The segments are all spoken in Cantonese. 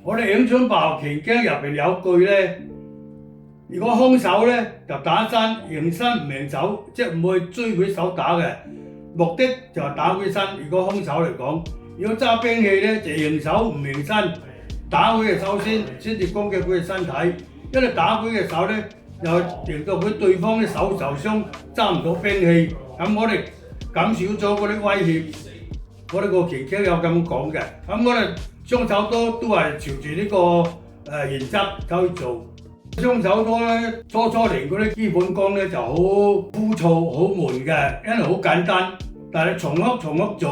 我哋影槍爆拳擊入邊有句咧，如果兇手咧就打身，迎身唔迎手，即係唔會追佢手打嘅，目的就係打佢身。如果兇手嚟講，如果揸兵器咧就迎手唔迎身，打佢嘅手先至攻擊佢嘅身體，因為打佢嘅手咧又令到佢對方嘅手受傷，揸唔到兵器，咁我哋減少咗嗰啲威脅。我哋個拳擊有咁講嘅，咁我哋雙手都係朝住呢個原則走去做。雙手多咧，初練嗰啲基本功咧就好枯燥、好悶嘅，因為好簡單，但係重複做，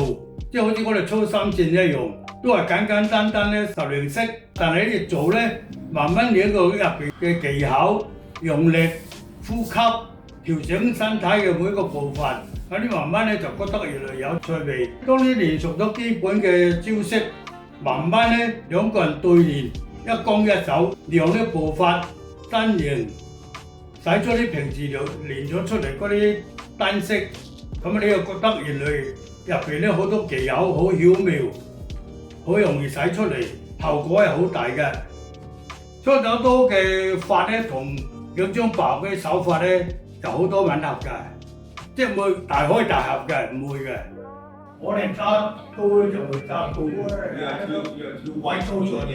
即係好似我哋操三戰一樣，都係簡單咧10零式，但係你做咧，慢慢練到入邊嘅技巧、用力、呼吸、調整身體嘅每一個部分。咁你慢慢咧就覺得越嚟越有趣味。當你練熟咗基本嘅招式，慢慢咧兩個人對練，一攻一守，練啲步伐、身形，使咗啲平時就練咗出嚟嗰啲單式，咁你又覺得原來入邊咧好多技巧好巧妙，好容易使出嚟，效果係好大嘅。雙手刀嘅法咧同兩張白嘅手法咧就好多吻合㗎。即係唔會大開大合嘅，唔會嘅。我哋揸刀咧就會揸刀。要歪刀咗嘢。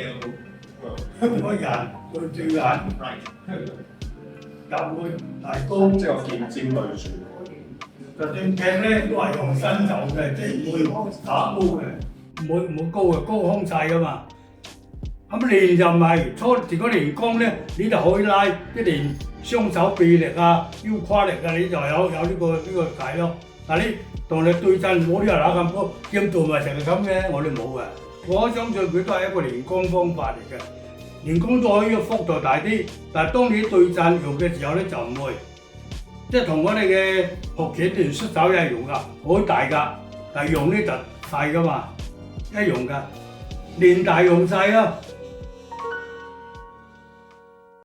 個人對住人，就會大刀。即係劍尖對樹。就算鏡咧都係用身手嘅，即係唔會打高嘅，唔會高嘅，高空晒噶嘛。咁練就唔係如果練功咧，你就可以拉即係練雙手臂力啊、腰胯力啊，你就有呢個計咯。但係你同你對陣冇啲人打咁高，劍道咪成日咁嘅，我哋冇嘅。我相信佢都係一個練功方法嚟嘅，練功都可以幅度大啲，但係當你對陣用嘅時候咧就唔會，即係同我哋嘅學拳練出手一樣㗎，好大㗎，但係用咧就細㗎嘛，一樣㗎，練大用細啊。